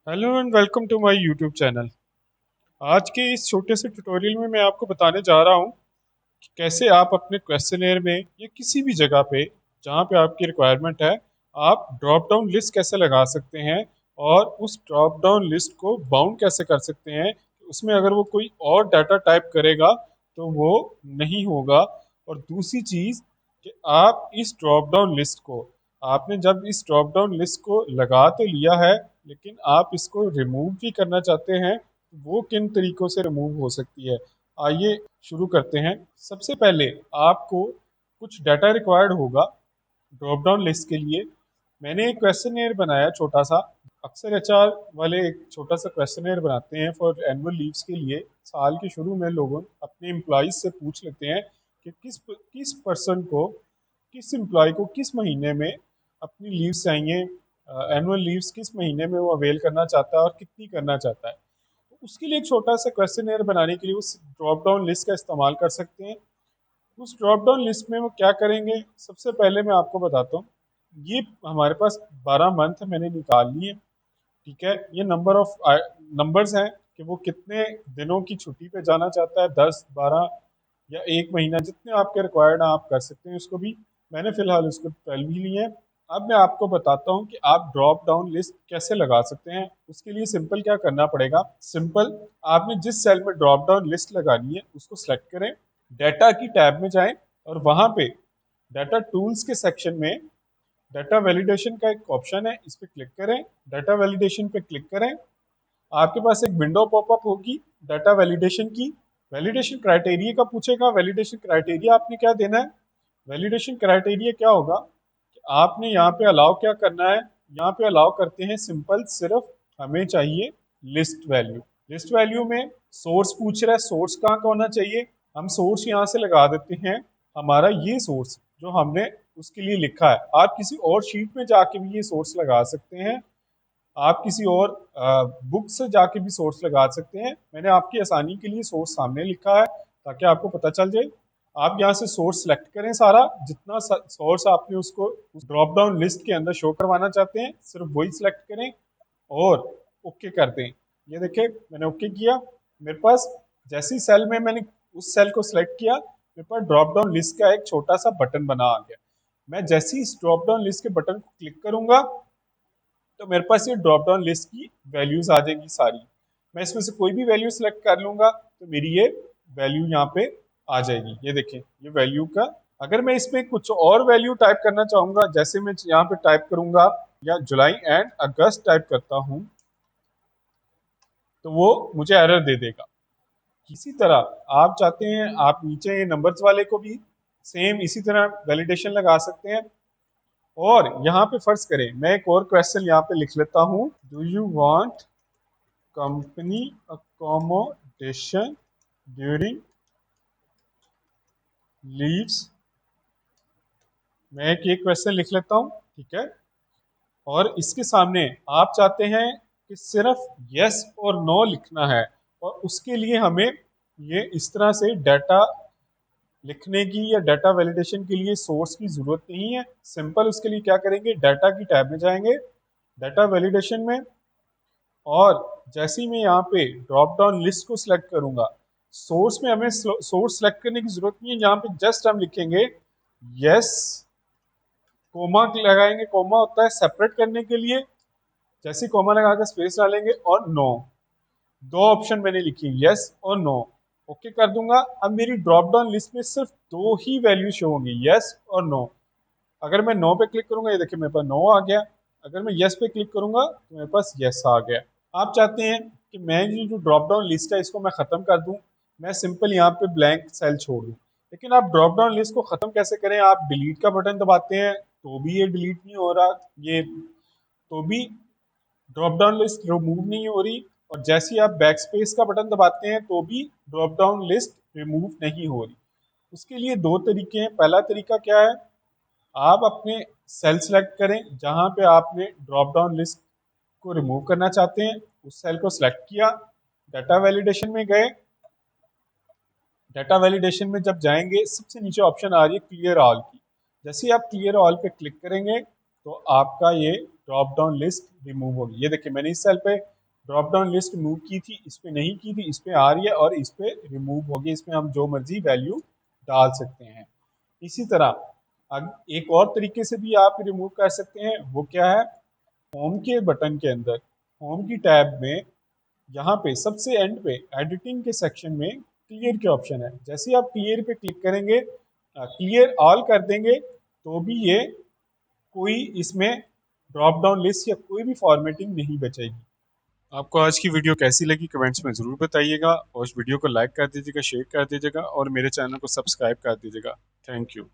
Hello and welcome to my YouTube channel. आज के इस छोटे से ट्यूटोरियल में मैं आपको बताने जा रहा हूँ कि कैसे आप अपने क्वेश्चनेयर में या किसी भी जगह पे जहाँ पे आपकी रिक्वायरमेंट है, आप ड्रॉप डाउन लिस्ट कैसे लगा सकते हैं और उस ड्रॉप डाउन लिस्ट को बाउंड कैसे कर सकते हैं। उसमें अगर वो कोई और डाटा टाइप करेगा तो वो नहीं होगा। और दूसरी चीज़ कि आप इस ड्रॉप डाउन लिस्ट को, आपने जब इस ड्रॉप डाउन लिस्ट को लगा तो लिया है, लेकिन आप इसको रिमूव भी करना चाहते हैं, वो किन तरीकों से रिमूव हो सकती है। आइए शुरू करते हैं। सबसे पहले आपको कुछ डाटा रिक्वायर्ड होगा ड्रॉप डाउन लिस्ट के लिए। मैंने एक क्वेश्चनेयर बनाया छोटा सा। अक्सर एचआर वाले एक छोटा सा क्वेश्चनेयर बनाते हैं फॉर एनुअल लीव्स के लिए। साल के शुरू में लोग अपने एम्प्लॉयज से पूछ लेते हैं कि किस पर्सन को, किस एम्प्लॉय को किस महीने में अपनी लीव्स चाहिए, एनुअल लीव्स किस महीने में वो अवेल करना चाहता है और कितनी करना चाहता है। तो उसके लिए एक छोटा सा क्वेश्चनेयर बनाने के लिए उस ड्रॉप डाउन लिस्ट का इस्तेमाल कर सकते हैं। उस ड्रॉप डाउन लिस्ट में वो क्या करेंगे, सबसे पहले मैं आपको बताता हूँ। ये हमारे पास 12 मंथ मैंने निकाल लिए। ठीक है, ये नंबर्स हैं कि वो कितने दिनों की छुट्टी पे जाना चाहता है, 10, 12 या एक महीना, जितने आपके रिक्वायर्ड हैं आप कर सकते हैं उसको भी। मैंने फिलहाल उसको 12 ही लिए हैं। अब मैं आपको बताता हूँ कि आप ड्रॉप डाउन लिस्ट कैसे लगा सकते हैं। उसके लिए सिंपल क्या करना पड़ेगा, सिंपल आपने जिस सेल में ड्रॉप डाउन लिस्ट लगानी है उसको सेलेक्ट करें, डाटा की टैब में जाएं और वहां पे डाटा टूल्स के सेक्शन में डाटा वैलिडेशन का एक ऑप्शन है, इस पर क्लिक करें। डाटा वैलिडेशन पे क्लिक करें, आपके पास एक विंडो पॉपअप होगी डाटा वैलिडेशन की। वैलिडेशन क्राइटेरिया का पूछेगा, वैलिडेशन क्राइटेरिया आपने क्या देना है। वैलिडेशन क्राइटेरिया क्या होगा कि आपने यहाँ पे अलाउ क्या करना है। यहाँ पे अलाउ करते हैं सिंपल, सिर्फ हमें चाहिए लिस्ट वैल्यू। लिस्ट वैल्यू में सोर्स पूछ रहा है, सोर्स कहाँ का होना चाहिए। हम सोर्स यहाँ से लगा देते हैं, हमारा ये सोर्स जो हमने उसके लिए लिखा है। आप किसी और शीट में जाके भी ये सोर्स लगा सकते हैं, आप किसी और बुक से जाके भी सोर्स लगा सकते हैं। मैंने आपकी आसानी के लिए सोर्स सामने लिखा है ताकि आपको पता चल जाए। आप यहाँ से सोर्स सेलेक्ट करें, सारा जितना सोर्स आपने उसको उस ड्रॉप डाउन लिस्ट के अंदर शो करवाना चाहते हैं सिर्फ वही सिलेक्ट करें और ओके कर दें। ये देखें, मैंने ओके किया। मेरे पास जैसी सेल में मैंने उस सेल को सिलेक्ट किया, मेरे पास ड्रॉप डाउन लिस्ट का एक छोटा सा बटन बना आ गया। मैं जैसे ही इस ड्रॉप डाउन लिस्ट के बटन को क्लिक करूंगा तो मेरे पास ये ड्रॉप डाउन लिस्ट की वैल्यूज आ जाएंगी सारी। मैं इसमें से कोई भी वैल्यू सेलेक्ट कर लूंगा तो मेरी ये वैल्यू यहाँ पे आ जाएगी। ये देखें, ये वैल्यू का, अगर मैं इसमें कुछ और वैल्यू टाइप करना चाहूंगा, जैसे मैं यहाँ पे टाइप करूंगा या जुलाई एंड अगस्त टाइप करता हूँ, तो वो मुझे एरर दे देगा। इसी तरह आप चाहते हैं, आप नीचे ये नंबर्स वाले को भी सेम इसी तरह वैलिडेशन लगा सकते हैं। और यहाँ पे फर्ज करें, मैं एक और क्वेश्चन यहाँ पे लिख लेता हूँ, do you want company accommodation during leaves. मैं एक ये क्वेश्चन लिख लेता हूँ, ठीक है। और इसके सामने आप चाहते हैं कि सिर्फ यस और नो लिखना है, और उसके लिए हमें ये इस तरह से डाटा लिखने की या डाटा वैलिडेशन के लिए सोर्स की जरूरत नहीं है। सिंपल उसके लिए क्या करेंगे, डाटा की टैब में जाएंगे, डाटा वैलिडेशन में, और जैसे ही मैं यहाँ पे ड्रॉप डाउन लिस्ट को सिलेक्ट करूंगा, सोर्स में हमें सोर्स सिलेक्ट करने की जरूरत नहीं है। यहाँ पे जस्ट हम लिखेंगे यस, कोमा लगाएंगे, कोमा होता है सेपरेट करने के लिए। जैसे कोमा लगा के स्पेस डालेंगे, और नो, दो ऑप्शन मैंने लिखी, यस और नो। ओके कर दूंगा। अब मेरी ड्रॉप डाउन लिस्ट में सिर्फ दो ही वैल्यू शो होंगी, यस और नो। अगर मैं नो पे क्लिक करूंगा, ये देखिए मेरे पास नो आ गया। अगर मैं यस पे क्लिक करूंगा तो मेरे पास यस आ गया। आप चाहते हैं कि मैं ये जो ड्रॉप डाउन लिस्ट है इसको मैं खत्म कर दूं, मैं सिंपल यहाँ पे ब्लैंक सेल छोड़ दूं। लेकिन आप ड्रॉप डाउन लिस्ट को खत्म कैसे करें, आप डिलीट का बटन दबाते हैं तो भी ये डिलीट नहीं हो रहा, ये तो भी ड्रॉप डाउन लिस्ट रिमूव नहीं हो रही, और जैसे ही आप बैक स्पेस का बटन दबाते हैं तो भी ड्रॉप डाउन लिस्ट रिमूव नहीं हो रही। उसके लिए दो तरीके हैं। पहला तरीका क्या है, आप अपने सेल सेलेक्ट करें जहां पे आपने ड्रॉप डाउन लिस्ट को रिमूव करना चाहते हैं, उस सेल को सिलेक्ट किया, डाटा वैलिडेशन में गए। डाटा वैलिडेशन में जब जाएंगे, सबसे नीचे ऑप्शन आ रही है क्लियर ऑल की। जैसे ही आप क्लियर ऑल पे क्लिक करेंगे तो आपका ये ड्रॉप डाउन लिस्ट रिमूव होगी। ये देखिए, मैंने इस सेल पे ड्रॉप डाउन लिस्ट मूव की थी, इस पे नहीं की थी, इस पे आ रही है और इस पे रिमूव होगी, इसमें हम जो मर्जी वैल्यू डाल सकते हैं। इसी तरह एक और तरीके से भी आप रिमूव कर सकते हैं, वो क्या है, होम के बटन के अंदर, होम की टैब में, यहाँ पे सबसे एंड पे एडिटिंग के सेक्शन में क्लियर के ऑप्शन है। जैसे ही आप क्लियर पे क्लिक करेंगे, क्लियर ऑल कर देंगे, तो भी ये कोई इसमें ड्रॉप डाउन लिस्ट या कोई भी फॉर्मेटिंग नहीं बचेगी। आपको आज की वीडियो कैसी लगी कमेंट्स में ज़रूर बताइएगा, और इस वीडियो को लाइक कर दीजिएगा, शेयर कर दीजिएगा और मेरे चैनल को सब्सक्राइब कर दीजिएगा। Thank you.